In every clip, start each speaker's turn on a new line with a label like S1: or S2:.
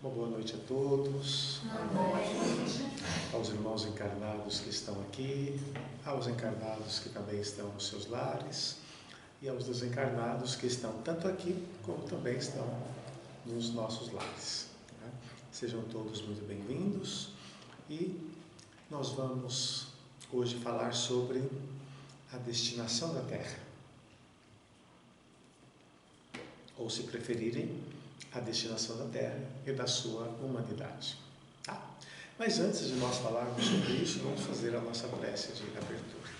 S1: Uma boa noite a todos, aos irmãos encarnados que estão aqui, aos encarnados que também estão nos seus lares e aos desencarnados que estão tanto aqui como também estão nos nossos lares. Sejam todos muito bem-vindos e nós vamos hoje falar sobre a destinação da Terra, ou se preferirem, a destinação da Terra e da sua humanidade. Tá? Mas antes de nós falarmos sobre isso, vamos fazer a nossa prece de abertura.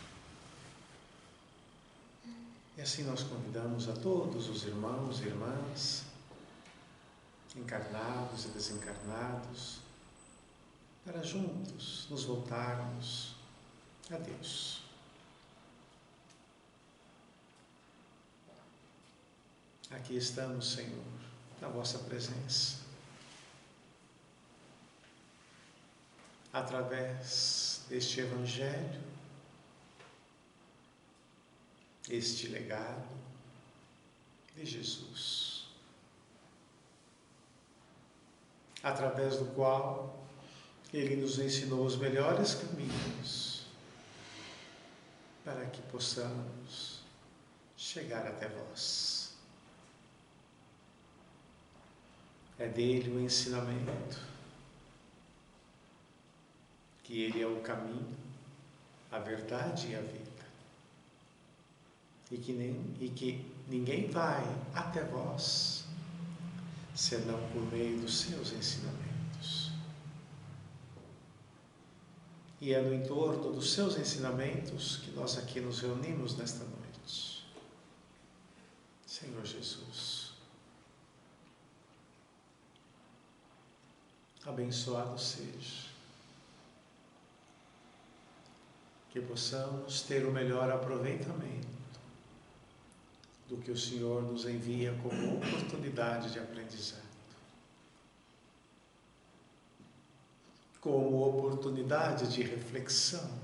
S1: E assim nós convidamos a todos os irmãos e irmãs, encarnados e desencarnados, para juntos nos voltarmos a Deus. Aqui estamos, Senhor, na vossa presença, através deste Evangelho, este legado de Jesus, através do qual Ele nos ensinou os melhores caminhos para que possamos chegar até vós. É dele o ensinamento, que ele é o caminho, a verdade e a vida. E que ninguém vai até vós, senão por meio dos seus ensinamentos. E é no entorno dos seus ensinamentos que nós aqui nos reunimos nesta noite. Senhor Jesus, abençoado seja, que possamos ter o melhor aproveitamento do que o Senhor nos envia como oportunidade de aprendizado, como oportunidade de reflexão,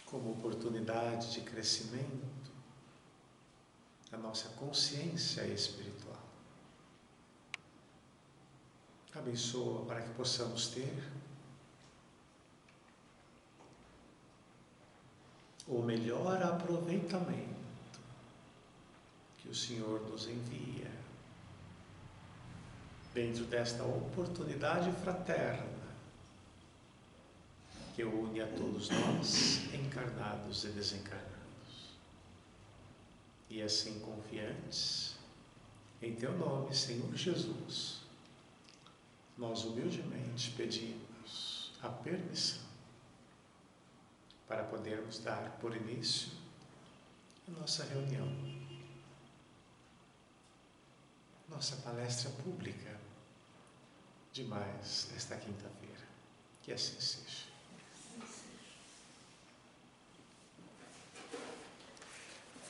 S1: como oportunidade de crescimento da nossa consciência espiritual. Abençoa para que possamos ter o melhor aproveitamento que o Senhor nos envia dentro desta oportunidade fraterna que une a todos nós, encarnados e desencarnados. E assim confiantes em Teu nome, Senhor Jesus, nós humildemente pedimos a permissão para podermos dar por início a nossa reunião, nossa palestra pública de mais esta quinta-feira. Que assim seja.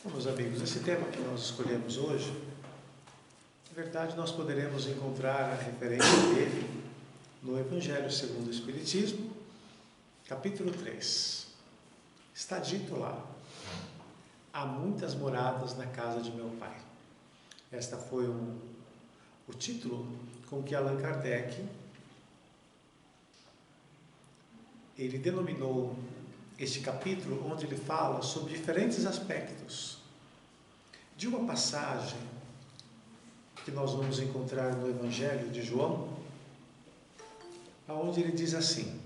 S1: Bom, meus amigos, esse tema que nós escolhemos hoje, na verdade, nós poderemos encontrar a referência dele no Evangelho segundo o Espiritismo, capítulo 3. Está dito lá: há muitas moradas na casa de meu Pai. Este foi o título com que Allan Kardec ele denominou este capítulo, onde ele fala sobre diferentes aspectos de uma passagem que nós vamos encontrar no Evangelho de João, onde ele diz assim,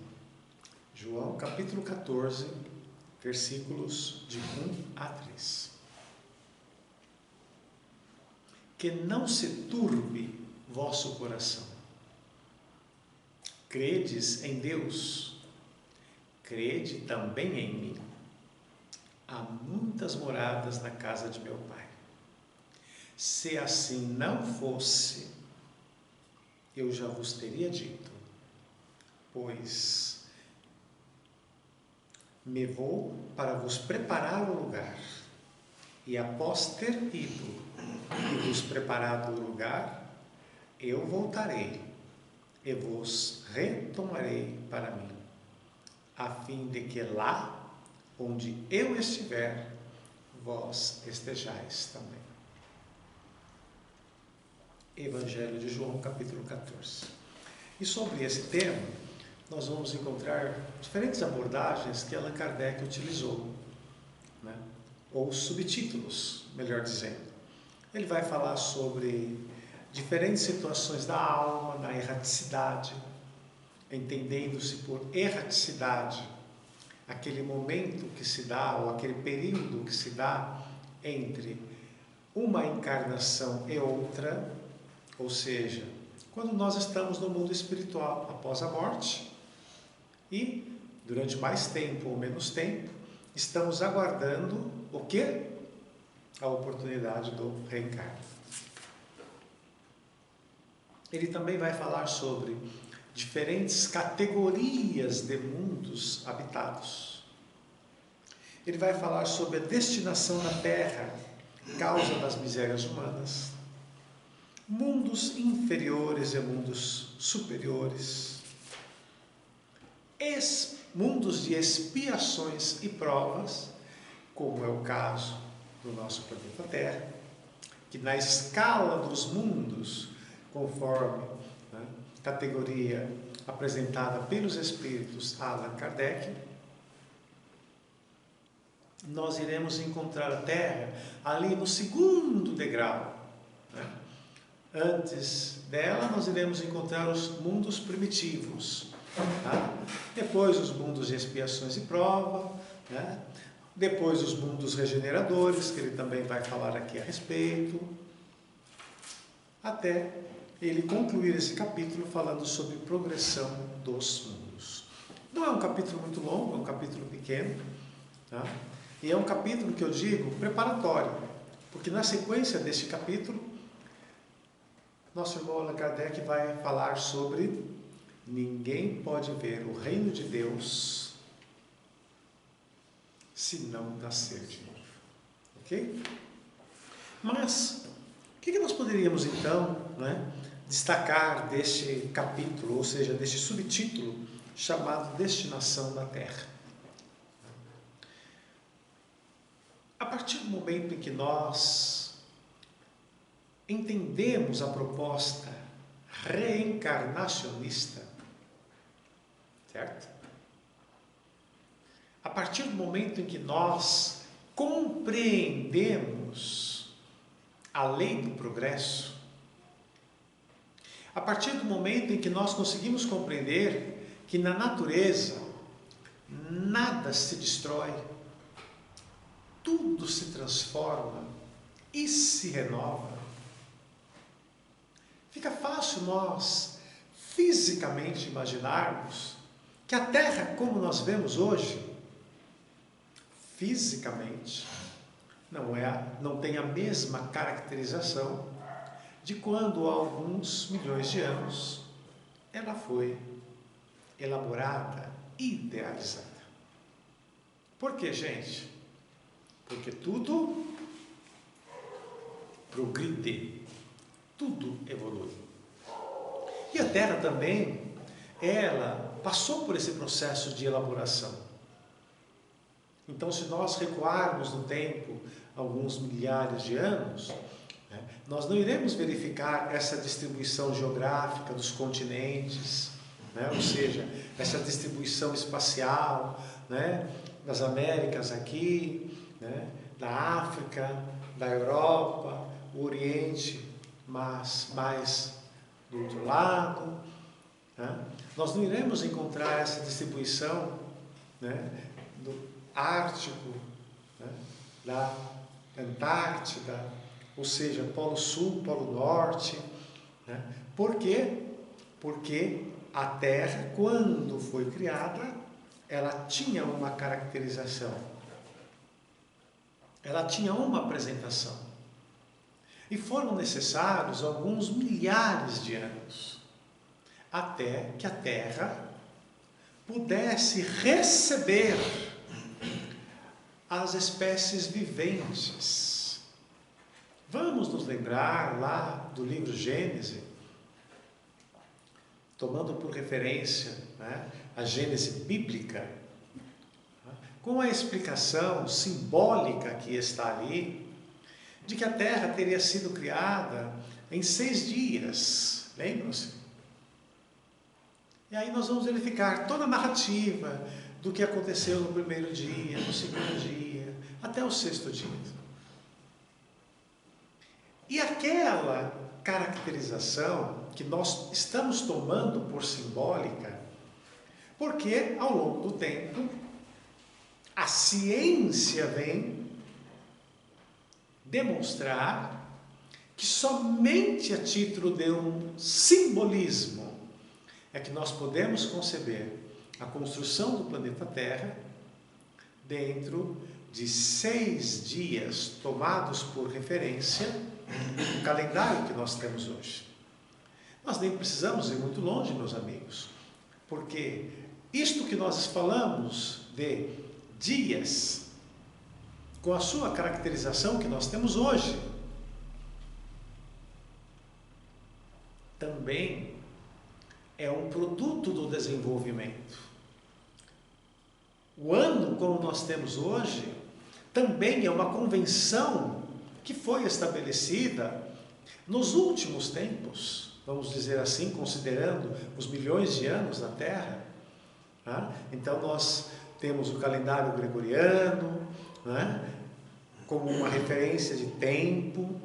S1: João capítulo 14, versículos de 1 a 3. Que não se turbe vosso coração. Credes em Deus, crede também em mim. Há muitas moradas na casa de meu Pai. Se assim não fosse, eu já vos teria dito, pois me vou para vos preparar o lugar, e após ter ido e vos preparado o lugar, eu voltarei e vos retomarei para mim, a fim de que lá onde eu estiver, vós estejais também. Evangelho de João, capítulo 14. E sobre esse tema, nós vamos encontrar diferentes abordagens que Allan Kardec utilizou, né? Ou subtítulos, melhor dizendo. Ele vai falar sobre diferentes situações da alma, na erraticidade, entendendo-se por erraticidade aquele momento que se dá, ou aquele período que se dá entre uma encarnação e outra, ou seja, quando nós estamos no mundo espiritual após a morte e durante mais tempo ou menos tempo estamos aguardando o quê? A oportunidade do reencarno. Ele também vai falar sobre diferentes categorias de mundos habitados. Ele vai falar sobre a destinação na Terra, causa das misérias humanas, mundos inferiores e mundos superiores, mundos de expiações e provas, como é o caso do nosso planeta Terra, que na escala dos mundos, conforme categoria apresentada pelos Espíritos a Allan Kardec, nós iremos encontrar a Terra ali no segundo degrau. Antes dela, nós iremos encontrar os mundos primitivos. Depois os mundos de expiações e prova. Depois os mundos regeneradores, que ele também vai falar aqui a respeito. Até ele concluir esse capítulo falando sobre progressão dos mundos. Não é um capítulo muito longo, é um capítulo pequeno, e é um capítulo que eu digo preparatório, porque na sequência deste capítulo, nosso irmão Allan Kardec vai falar sobre ninguém pode ver o reino de Deus se não nascer de novo. Ok? Mas o que nós poderíamos então destacar deste capítulo, ou seja, deste subtítulo chamado Destinação na Terra? A partir do momento em que nós entendemos a proposta reencarnacionista, certo? A partir do momento em que nós compreendemos a lei do progresso, a partir do momento em que nós conseguimos compreender que na natureza nada se destrói, tudo se transforma e se renova, fica fácil nós fisicamente imaginarmos que a Terra, como nós vemos hoje, fisicamente, não tem a mesma caracterização de quando há alguns milhões de anos ela foi elaborada, idealizada. Por quê, gente? Porque tudo progride, tudo evolui. E a Terra também, ela passou por esse processo de elaboração. Então, se nós recuarmos no tempo alguns milhares de anos, nós não iremos verificar essa distribuição geográfica dos continentes, ou seja, essa distribuição espacial, das Américas aqui, da África, da Europa, o Oriente, mas mais do outro lado. Nós não iremos encontrar essa distribuição do Ártico, da Antártida, ou seja, Polo Sul, Polo Norte. Por quê? Porque a Terra, quando foi criada, ela tinha uma caracterização, ela tinha uma apresentação. E foram necessários alguns milhares de anos até que a Terra pudesse receber as espécies viventes. Vamos nos lembrar lá do livro Gênesis, tomando por referência a Gênese bíblica, com a explicação simbólica que está ali, de que a Terra teria sido criada em 6 dias. Lembram-se? E aí nós vamos verificar toda a narrativa do que aconteceu no primeiro dia, no segundo dia, até o 6º dia. E aquela caracterização que nós estamos tomando por simbólica, porque ao longo do tempo a ciência vem demonstrar que somente a título de um simbolismo é que nós podemos conceber a construção do planeta Terra dentro de 6 dias tomados por referência no calendário que nós temos hoje. Nós nem precisamos ir muito longe, meus amigos, porque isto que nós falamos de dias, com a sua caracterização que nós temos hoje, também é um produto do desenvolvimento. O ano, como nós temos hoje, também é uma convenção que foi estabelecida nos últimos tempos, vamos dizer assim, considerando os milhões de anos da Terra. Então nós temos o calendário gregoriano, como uma referência de tempo.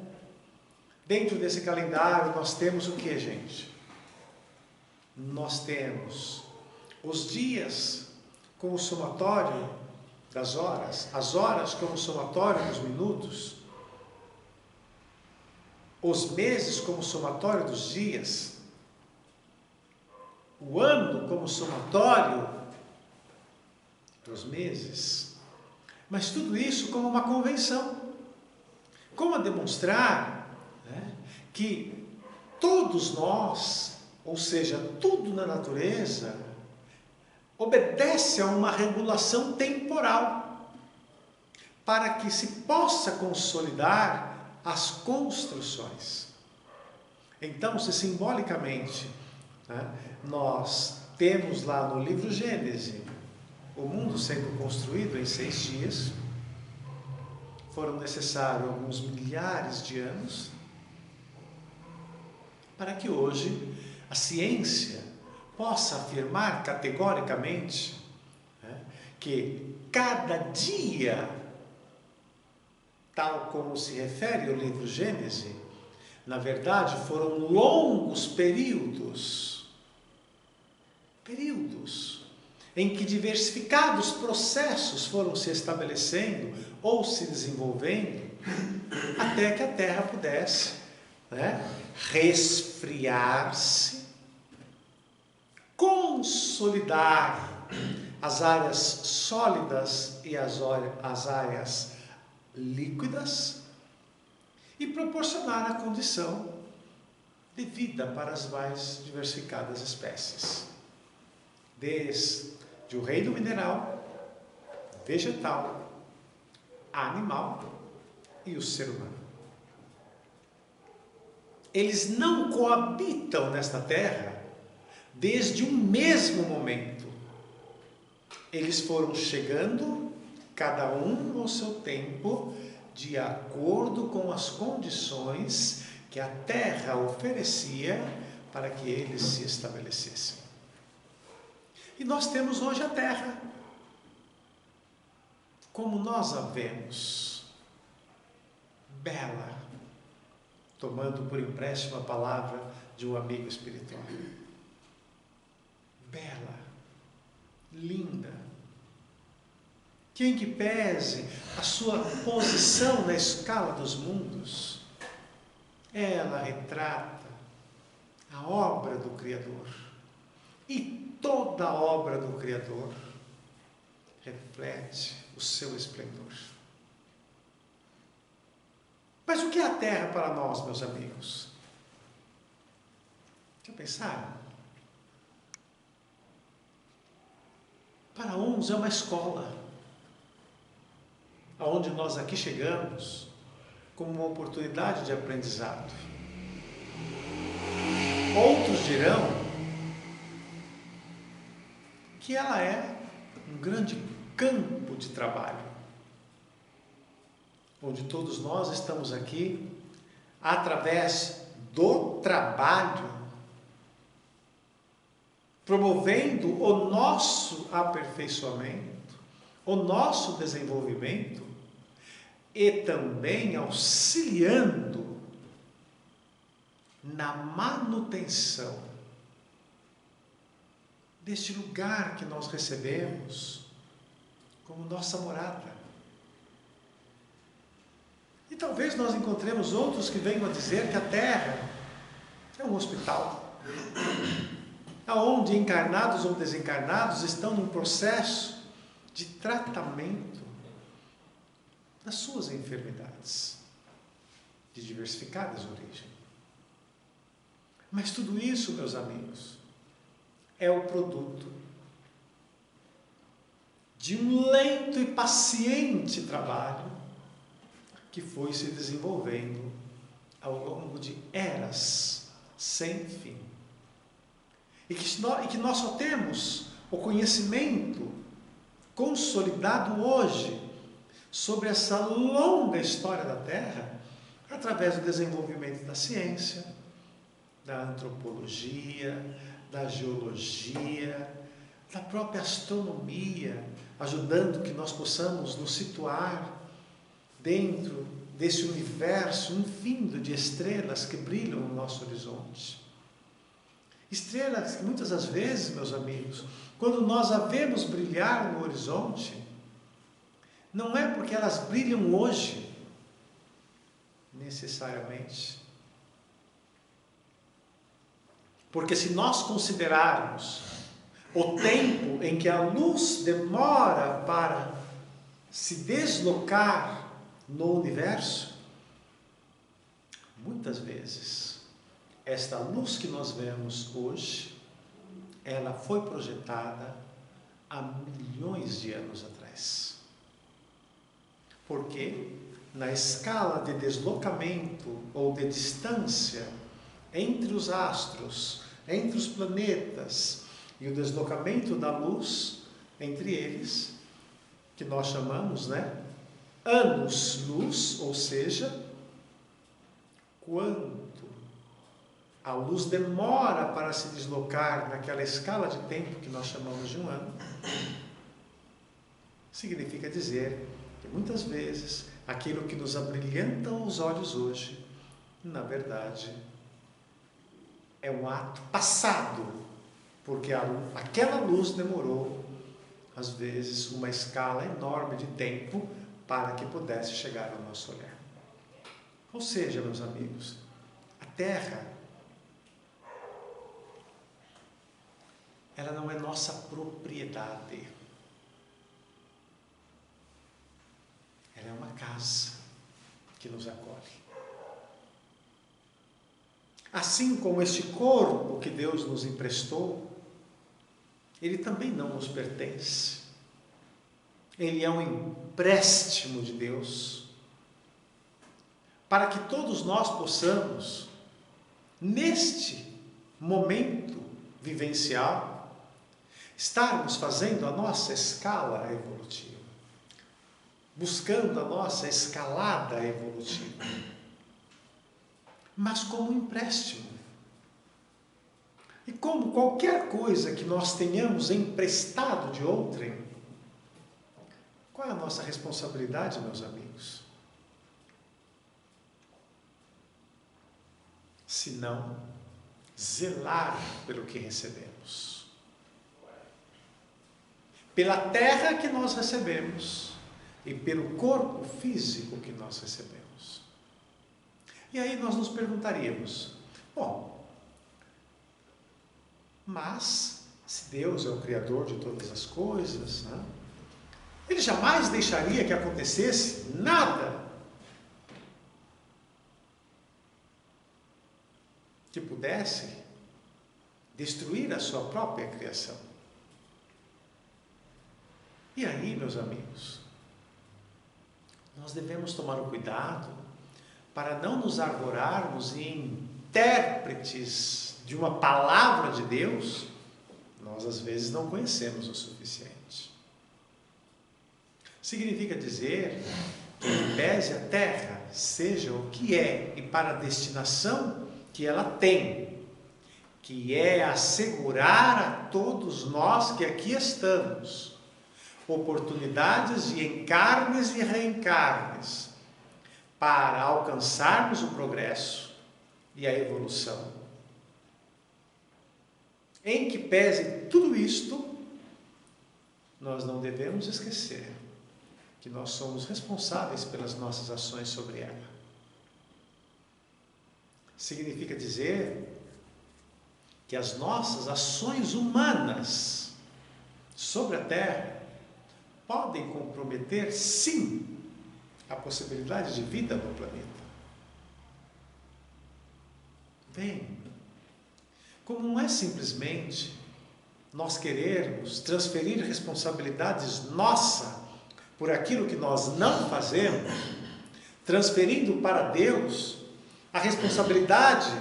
S1: Dentro desse calendário nós temos o que, gente? Nós temos os dias como somatório das horas, as horas como somatório dos minutos, os meses como somatório dos dias, o ano como somatório dos meses, mas tudo isso como uma convenção, como a demonstrar que todos nós, ou seja, tudo na natureza, obedece a uma regulação temporal, para que se possa consolidar as construções. Então, se simbolicamente nós temos lá no livro Gênesis o mundo sendo construído em 6 dias, foram necessários alguns milhares de anos, para que hoje a ciência possa afirmar categoricamente que cada dia, tal como se refere ao livro Gênesis, na verdade foram longos períodos em que diversificados processos foram se estabelecendo ou se desenvolvendo até que a Terra pudesse resfriar-se, consolidar as áreas sólidas e as áreas líquidas e proporcionar a condição de vida para as mais diversificadas espécies, desde o reino mineral, vegetal, animal e o ser humano. Eles não coabitam nesta terra desde um mesmo momento. Eles foram chegando, cada um ao seu tempo, de acordo com as condições que a terra oferecia para que eles se estabelecessem. E nós temos hoje a terra, como nós a vemos, bela, tomando por empréstimo a palavra de um amigo espiritual. Bela, linda. Que em que pese a sua posição na escala dos mundos, ela retrata a obra do Criador. E toda a obra do Criador reflete o seu esplendor. Mas o que é a terra para nós, meus amigos? Já pensaram? Para uns é uma escola, aonde nós aqui chegamos como uma oportunidade de aprendizado. Outros dirão que ela é um grande campo de trabalho. onde todos nós estamos aqui através do trabalho, promovendo o nosso aperfeiçoamento, o nosso desenvolvimento e também auxiliando na manutenção deste lugar que nós recebemos como nossa morada. E talvez nós encontremos outros que venham a dizer que a Terra é um hospital, onde encarnados ou desencarnados estão num processo de tratamento das suas enfermidades, de diversificadas origens. Mas tudo isso, meus amigos, é o produto de um lento e paciente trabalho que foi se desenvolvendo ao longo de eras sem fim. E que nós só temos o conhecimento consolidado hoje sobre essa longa história da Terra através do desenvolvimento da ciência, da antropologia, da geologia, da própria astronomia, ajudando que nós possamos nos situar dentro desse universo infindo de estrelas que brilham no nosso horizonte. Estrelas que muitas das vezes, meus amigos, quando nós a vemos brilhar no horizonte, não é porque elas brilham hoje, necessariamente. Porque se nós considerarmos o tempo em que a luz demora para se deslocar no universo, muitas vezes esta luz que nós vemos hoje, ela foi projetada há milhões de anos atrás. Porque na escala de deslocamento ou de distância entre os astros, entre os planetas e o deslocamento da luz entre eles, que nós chamamos, anos-luz, ou seja, quanto a luz demora para se deslocar naquela escala de tempo que nós chamamos de um ano, significa dizer que muitas vezes aquilo que nos abrilhanta os olhos hoje, na verdade, é um ato passado, porque aquela luz demorou, às vezes, uma escala enorme de tempo para que pudesse chegar ao nosso olhar. Ou seja, meus amigos, a Terra, ela não é nossa propriedade. Ela é uma casa que nos acolhe. Assim como este corpo que Deus nos emprestou, ele também não nos pertence. Ele é um empréstimo de Deus, para que todos nós possamos, neste momento vivencial, estarmos fazendo a nossa escala evolutiva, buscando a nossa escalada evolutiva, mas como um empréstimo. E como qualquer coisa que nós tenhamos emprestado de outrem, qual é a nossa responsabilidade, meus amigos? Se não zelar pelo que recebemos, pela terra que nós recebemos e pelo corpo físico que nós recebemos. E aí nós nos perguntaríamos, mas se Deus é o Criador de todas as coisas, Ele jamais deixaria que acontecesse nada que pudesse destruir a sua própria criação. E aí, meus amigos, nós devemos tomar o cuidado para não nos arvorarmos em intérpretes de uma palavra de Deus, nós às vezes não conhecemos o suficiente. Significa dizer que pese a terra seja o que é e para a destinação que ela tem, que é assegurar a todos nós que aqui estamos oportunidades de encarnes e reencarnes para alcançarmos o progresso e a evolução. Em que pese tudo isto, nós não devemos esquecer que nós somos responsáveis pelas nossas ações sobre ela. Significa dizer que as nossas ações humanas sobre a Terra podem comprometer, sim, a possibilidade de vida no planeta. Bem, como não é simplesmente nós querermos transferir responsabilidades nossas por aquilo que nós não fazemos, transferindo para Deus a responsabilidade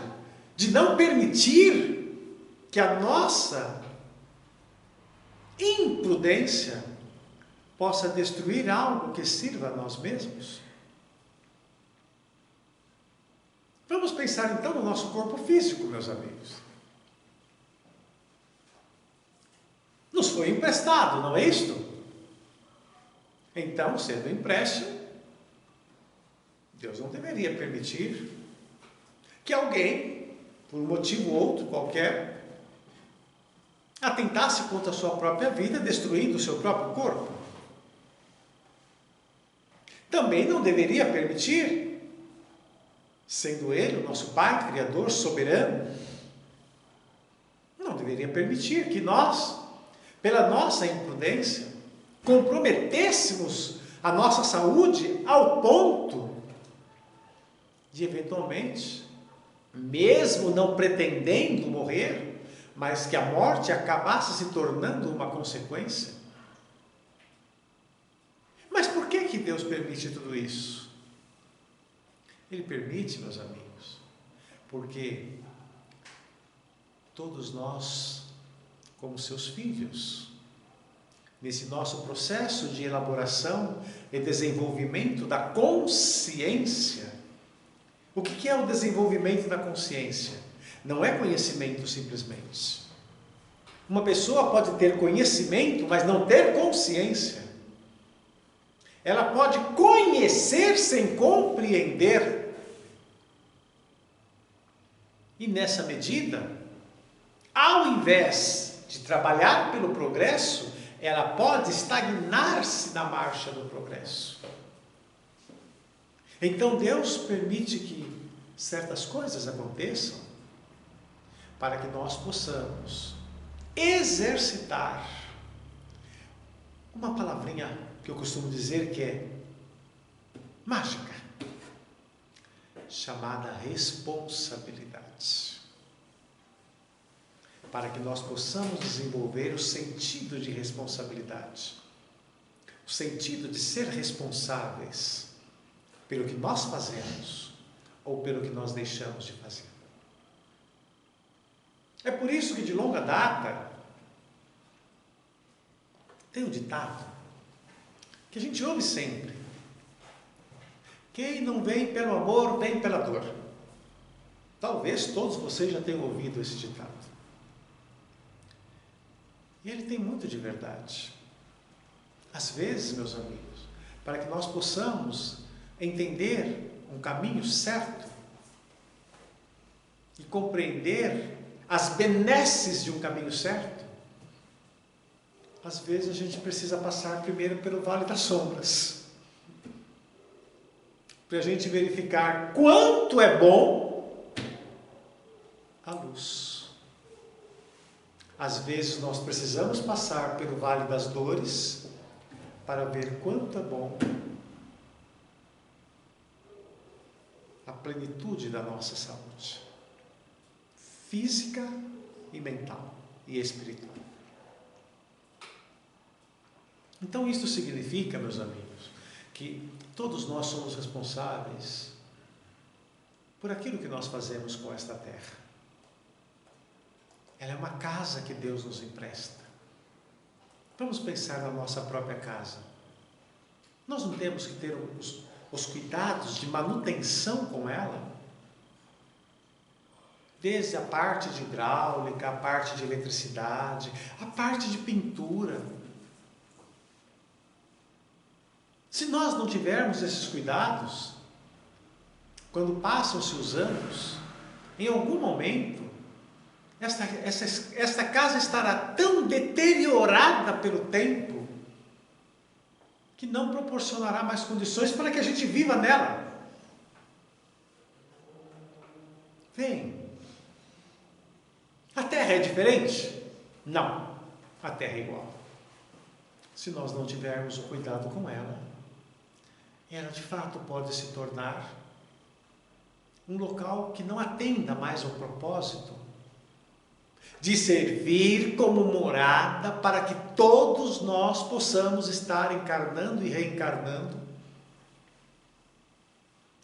S1: de não permitir que a nossa imprudência possa destruir algo que sirva a nós mesmos. Vamos pensar então no nosso corpo físico, meus amigos. Nos foi emprestado, não é isto? Então, sendo empréstimo, Deus não deveria permitir que alguém, por um motivo ou outro qualquer, atentasse contra a sua própria vida, destruindo o seu próprio corpo. Também não deveria permitir, sendo Ele o nosso Pai, Criador, soberano, não deveria permitir que nós, pela nossa imprudência, comprometêssemos a nossa saúde ao ponto de, eventualmente, mesmo não pretendendo morrer, mas que a morte acabasse se tornando uma consequência. Mas por que Deus permite tudo isso? Ele permite, meus amigos, porque todos nós, como seus filhos, nesse nosso processo de elaboração e desenvolvimento da consciência. O que é o desenvolvimento da consciência? Não é conhecimento simplesmente. Uma pessoa pode ter conhecimento, mas não ter consciência. Ela pode conhecer sem compreender. E nessa medida, ao invés de trabalhar pelo progresso, ela pode estagnar-se na marcha do progresso. Então Deus permite que certas coisas aconteçam para que nós possamos exercitar uma palavrinha que eu costumo dizer que é mágica, chamada responsabilidade. Para que nós possamos desenvolver o sentido de responsabilidade, o sentido de ser responsáveis pelo que nós fazemos ou pelo que nós deixamos de fazer. É por isso que de longa data tem um ditado que a gente ouve sempre: quem não vem pelo amor, vem pela dor. Talvez todos vocês já tenham ouvido esse ditado. E ele tem muito de verdade. Às vezes, meus amigos, para que nós possamos entender um caminho certo e compreender as benesses de um caminho certo, às vezes a gente precisa passar primeiro pelo vale das sombras, para a gente verificar quanto é bom a luz. Às vezes nós precisamos passar pelo vale das dores para ver quanto é bom a plenitude da nossa saúde física e mental e espiritual. Então isto significa, meus amigos, que todos nós somos responsáveis por aquilo que nós fazemos com esta terra. Ela é uma casa que Deus nos empresta. Vamos pensar na nossa própria casa. Nós não temos que ter os cuidados de manutenção com ela, desde a parte de hidráulica, a parte de eletricidade, a parte de pintura. Se nós não tivermos esses cuidados, quando passam-se os anos, em algum momento, esta casa estará tão deteriorada pelo tempo, que não proporcionará mais condições para que a gente viva nela. Vem. A terra é diferente? Não. A terra é igual. Se nós não tivermos o cuidado com ela, ela de fato pode se tornar um local que não atenda mais ao propósito de servir como morada para que todos nós possamos estar encarnando e reencarnando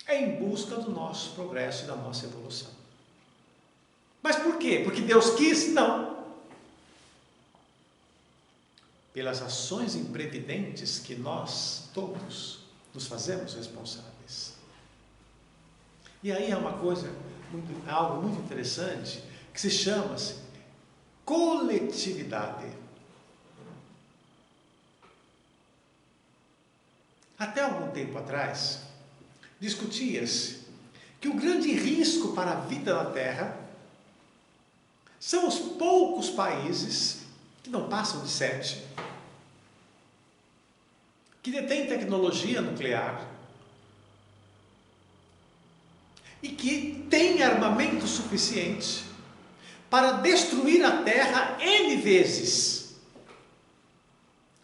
S1: em busca do nosso progresso e da nossa evolução. Mas por quê? Porque Deus quis? Não. Pelas ações imprevidentes que nós todos nos fazemos responsáveis. E aí é uma coisa, algo muito interessante, que se chama-se coletividade. Até algum tempo atrás, discutia-se que o grande risco para a vida na Terra são os poucos países, que não passam de 7, que detêm tecnologia nuclear e que têm armamento suficiente para destruir a Terra N vezes,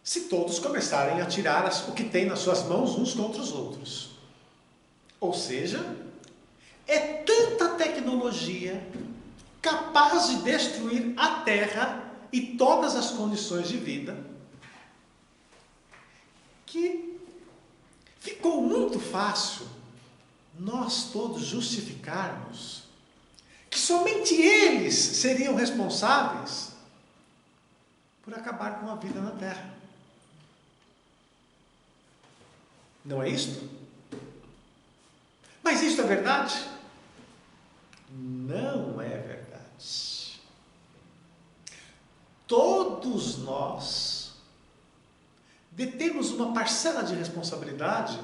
S1: se todos começarem a tirar o que tem nas suas mãos uns contra os outros. Ou seja, é tanta tecnologia capaz de destruir a Terra e todas as condições de vida, que ficou muito fácil nós todos justificarmos que somente eles seriam responsáveis por acabar com a vida na Terra. Não é isto? Mas isto é verdade? Não é verdade. Todos nós detemos uma parcela de responsabilidade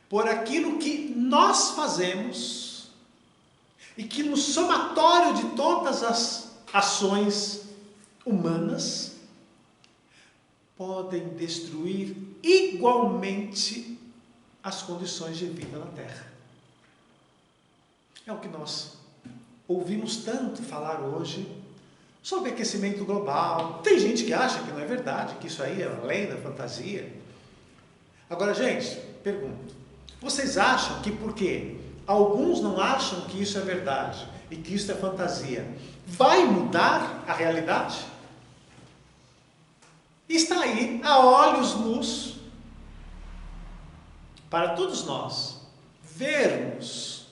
S1: por aquilo que nós fazemos e que no somatório de todas as ações humanas podem destruir igualmente as condições de vida na Terra. É o que nós ouvimos tanto falar hoje sobre aquecimento global. Tem gente que acha que não é verdade, que isso aí é uma lenda, fantasia. Agora, gente, pergunto, vocês acham que porque alguns não acham que isso é verdade e que isso é fantasia, vai mudar a realidade? Está aí a olhos nus para todos nós vermos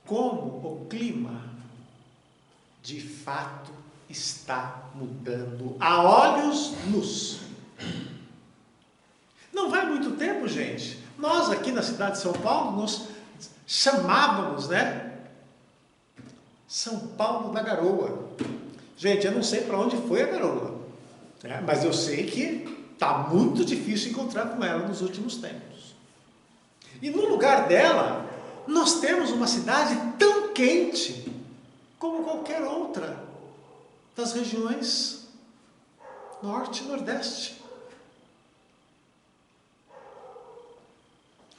S1: como o clima de fato está mudando a olhos nus. Não vai muito tempo, gente. Nós aqui na cidade de São Paulo nos chamávamos, São Paulo da Garoa. Gente, eu não sei para onde foi a garoa, mas eu sei que está muito difícil encontrar com ela nos últimos tempos. E no lugar dela, nós temos uma cidade tão quente como qualquer outra das regiões norte e nordeste.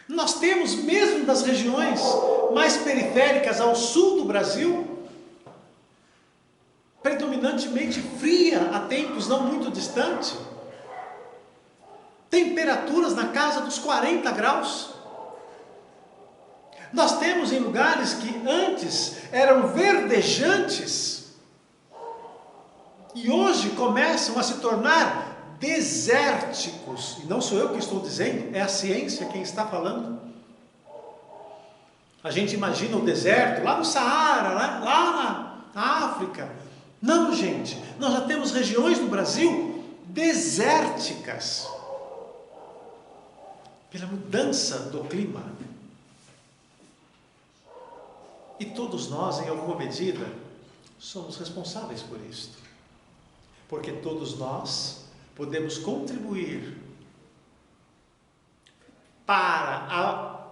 S1: Nós temos mesmo das regiões mais periféricas ao sul do Brasil, predominantemente fria há tempos não muito distante, temperaturas na casa dos 40 graus. Nós temos em lugares que antes eram verdejantes e hoje começam a se tornar desérticos. E não sou eu que estou dizendo, é a ciência quem está falando. A gente imagina o deserto lá no Saara, lá na África. Não, gente, nós já temos regiões no Brasil desérticas. pela mudança do clima. E todos nós, em alguma medida, somos responsáveis por isto. Porque todos nós podemos contribuir para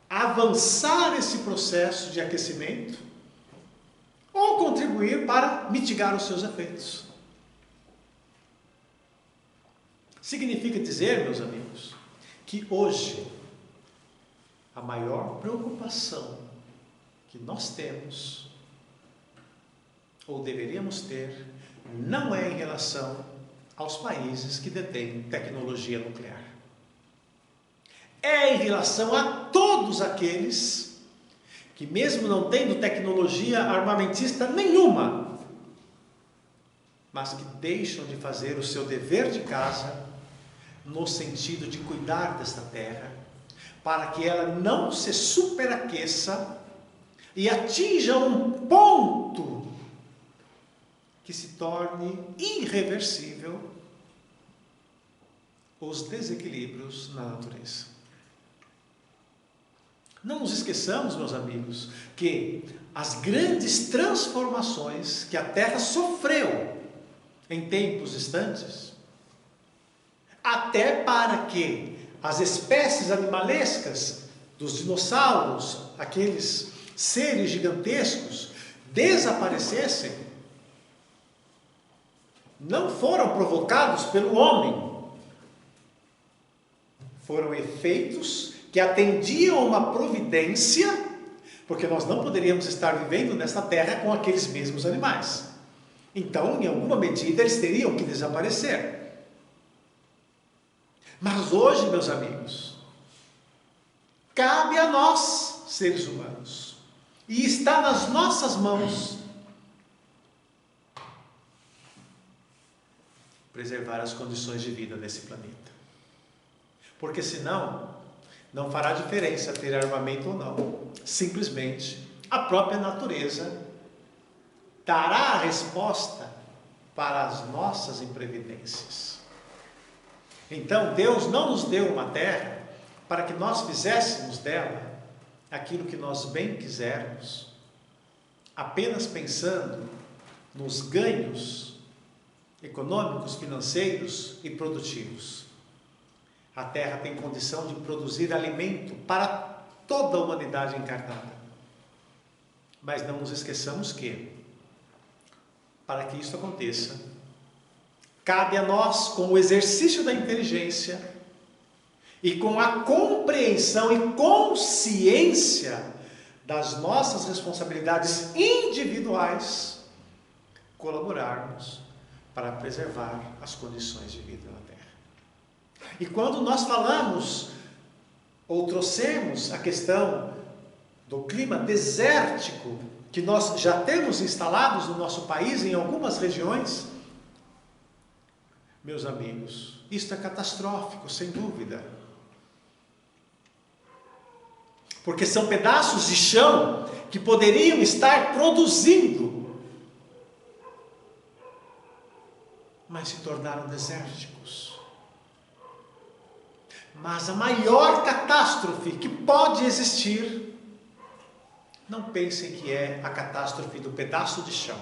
S1: avançar esse processo de aquecimento ou contribuir para mitigar os seus efeitos. Significa dizer, meus amigos, que hoje a maior preocupação que nós temos, ou deveríamos ter, não é em relação aos países que detêm tecnologia nuclear. É em relação a todos aqueles que, mesmo não tendo tecnologia armamentista nenhuma, mas que deixam de fazer o seu dever de casa, no sentido de cuidar desta terra, para que ela não se superaqueça e atinja um ponto que se torne irreversível os desequilíbrios na natureza. Não nos esqueçamos, meus amigos, que as grandes transformações que a Terra sofreu em tempos distantes, até para que as espécies animalescas dos dinossauros, aqueles seres gigantescos, desaparecessem, não foram provocados pelo homem. Foram efeitos que atendiam a uma providência, porque nós não poderíamos estar vivendo nesta terra com aqueles mesmos animais. Então, em alguma medida, eles teriam que desaparecer. Mas hoje, meus amigos, cabe a nós, seres humanos, e está nas nossas mãos, preservar as condições de vida nesse planeta. Porque senão, não fará diferença ter armamento ou não. Simplesmente, a própria natureza dará a resposta para as nossas imprevidências. Então, Deus não nos deu uma terra para que nós fizéssemos dela aquilo que nós bem quisermos, apenas pensando nos ganhos econômicos, financeiros e produtivos. A terra tem condição de produzir alimento para toda a humanidade encarnada. Mas não nos esqueçamos que, para que isso aconteça, cabe a nós, com o exercício da inteligência e com a compreensão e consciência das nossas responsabilidades individuais, colaborarmos para preservar as condições de vida na Terra. E quando nós falamos, ou trouxemos a questão do clima desértico, que nós já temos instalados no nosso país, em algumas regiões, meus amigos, isto é catastrófico, sem dúvida. Porque são pedaços de chão que poderiam estar produzindo, mas se tornaram desérticos. Mas a maior catástrofe que pode existir, não pensem que é a catástrofe do pedaço de chão.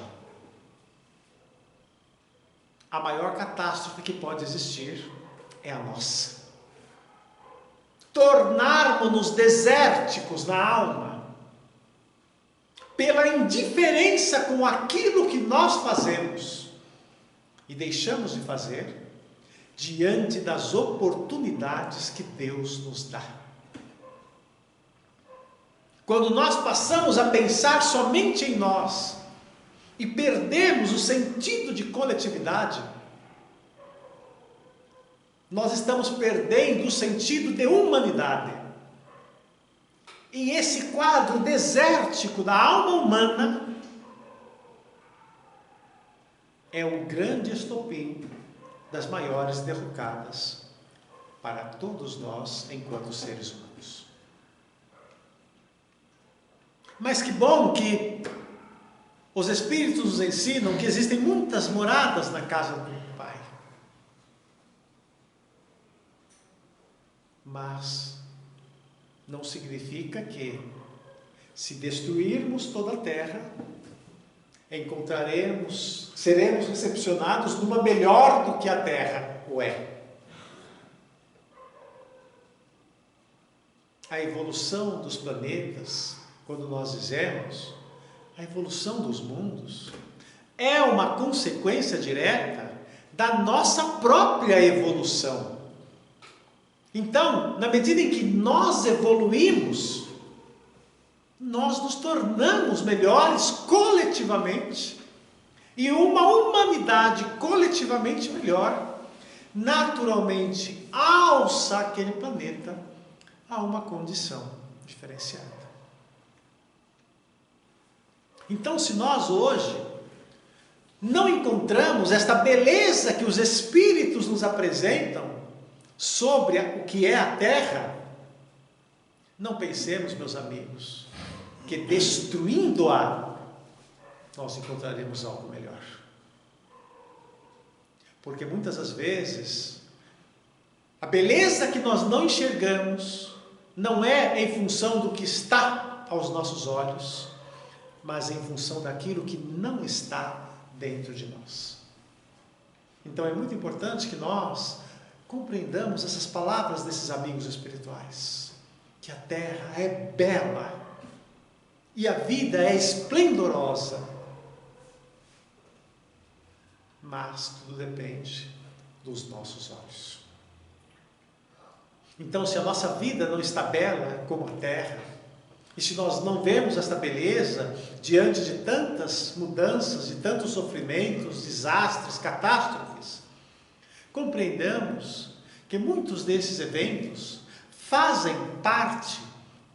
S1: A maior catástrofe que pode existir é a nossa. Tornarmos-nos desérticos na alma, pela indiferença com aquilo que nós fazemos e deixamos de fazer, diante das oportunidades que Deus nos dá. Quando nós passamos a pensar somente em nós e perdemos o sentido de coletividade, nós estamos perdendo o sentido de humanidade. E esse quadro desértico da alma humana é um grande estopim das maiores derrocadas para todos nós enquanto seres humanos. Mas que bom que os Espíritos nos ensinam que existem muitas moradas na casa do Pai. Mas não significa que, se destruirmos toda a terra, seremos recepcionados numa melhor do que a terra o é. A evolução dos planetas, quando nós dizemos a evolução dos mundos, é uma consequência direta da nossa própria evolução. Então, na medida em que nós evoluímos, nós nos tornamos melhores coletivamente, e uma humanidade coletivamente melhor, naturalmente alça aquele planeta a uma condição diferenciada. Então, se nós hoje não encontramos esta beleza que os Espíritos nos apresentam sobre o que é a Terra, não pensemos, meus amigos, que destruindo-a, nós encontraremos algo melhor. Porque muitas das vezes, a beleza que nós não enxergamos, não é em função do que está aos nossos olhos, mas em função daquilo que não está dentro de nós. Então é muito importante que nós compreendamos essas palavras desses amigos espirituais, que a terra é bela e a vida é esplendorosa, mas tudo depende dos nossos olhos. Então, se a nossa vida não está bela como a terra, e se nós não vemos esta beleza diante de tantas mudanças, de tantos sofrimentos, desastres, catástrofes, compreendamos que muitos desses eventos fazem parte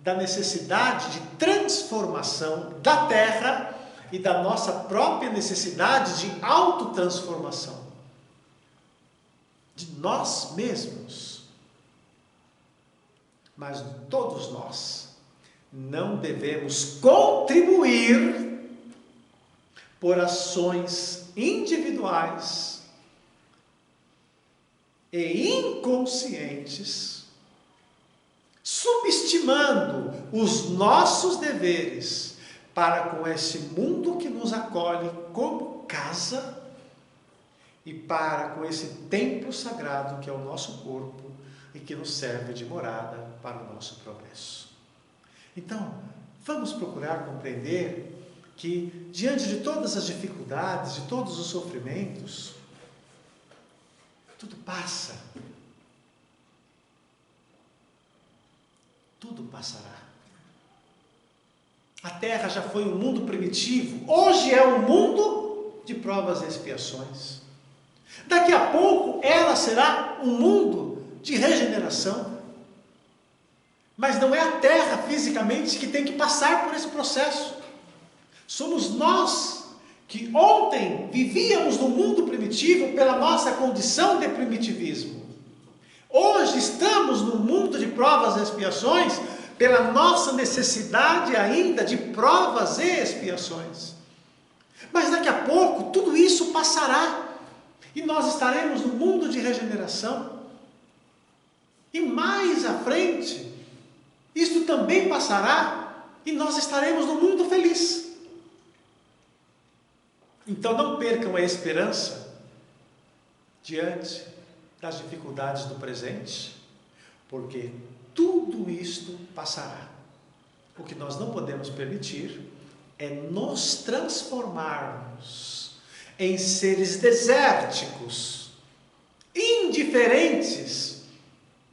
S1: da necessidade de transformação da Terra e da nossa própria necessidade de autotransformação de nós mesmos. Mas todos nós não devemos contribuir por ações individuais e inconscientes, subestimando os nossos deveres para com esse mundo que nos acolhe como casa e para com esse templo sagrado que é o nosso corpo e que nos serve de morada para o nosso progresso. Então, vamos procurar compreender que, diante de todas as dificuldades, de todos os sofrimentos, tudo passa. Tudo passará. A Terra já foi um mundo primitivo, hoje é um mundo de provas e expiações. Daqui a pouco ela será um mundo de regeneração. Mas não é a Terra fisicamente que tem que passar por esse processo. Somos nós que ontem vivíamos no mundo primitivo pela nossa condição de primitivismo. Hoje estamos no mundo de provas e expiações pela nossa necessidade ainda de provas e expiações. Mas daqui a pouco tudo isso passará e nós estaremos no mundo de regeneração. E mais à frente, isto também passará e nós estaremos no mundo feliz. Então não percam a esperança diante das dificuldades do presente, porque tudo isto passará. O que nós não podemos permitir é nos transformarmos em seres desérticos, indiferentes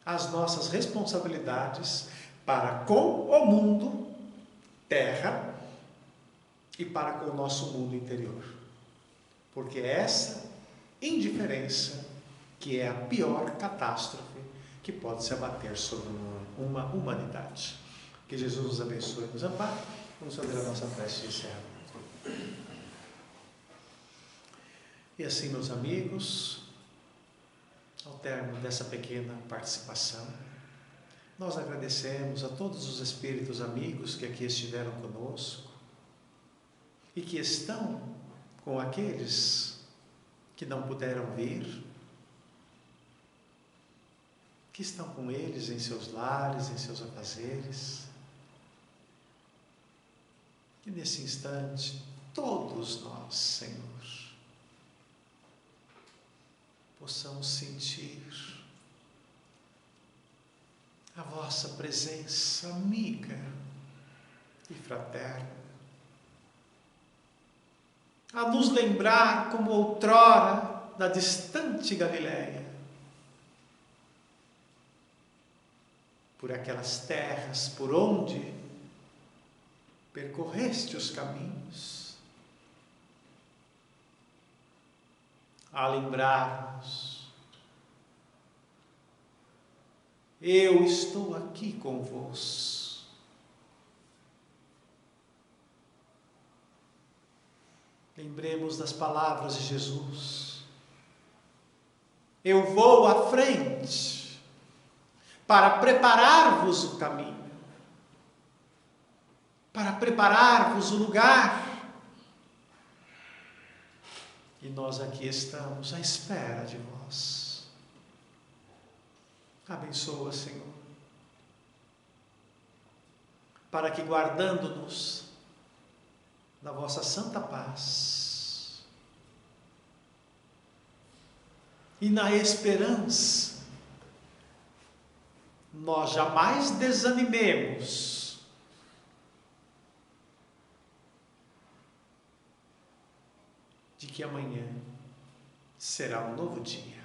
S1: às nossas responsabilidades para com o mundo, terra, e para com o nosso mundo interior. Porque é essa indiferença que é a pior catástrofe que pode se abater sobre uma humanidade. Que Jesus nos abençoe e nos ampare. Vamos fazer a nossa prece de encerramento. E assim, meus amigos, ao término dessa pequena participação, nós agradecemos a todos os espíritos amigos que aqui estiveram conosco e que estão com aqueles que não puderam vir, que estão com eles em seus lares, em seus afazeres. E nesse instante, todos nós, Senhor, possamos sentir a vossa presença amiga e fraterna, a nos lembrar como outrora da distante Galileia, por aquelas terras por onde percorreste os caminhos, a lembrar-nos: eu estou aqui convosco. Lembremos das palavras de Jesus: eu vou à frente para preparar-vos o caminho, para preparar-vos o lugar. E nós aqui estamos à espera de vós. Abençoa, Senhor, para que, guardando-nos da vossa santa paz e na esperança, nós jamais desanimemos de que amanhã será um novo dia.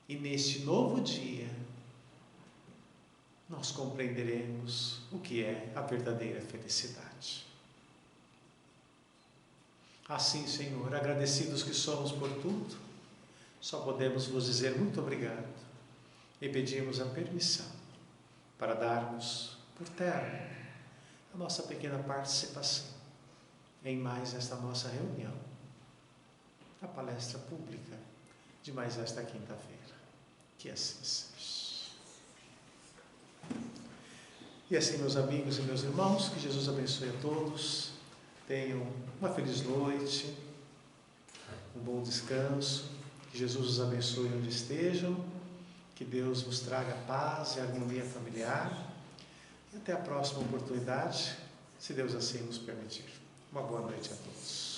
S1: E neste novo dia, nós compreenderemos o que é a verdadeira felicidade. Assim, Senhor, agradecidos que somos por tudo, só podemos vos dizer muito obrigado e pedimos a permissão para darmos por término a nossa pequena participação em mais esta nossa reunião, a palestra pública de mais esta quinta-feira. Que assim seja. E assim, meus amigos e meus irmãos, que Jesus abençoe a todos, tenham uma feliz noite, um bom descanso, que Jesus os abençoe onde estejam, que Deus vos traga paz e harmonia familiar, e até a próxima oportunidade, se Deus assim nos permitir. Uma boa noite a todos.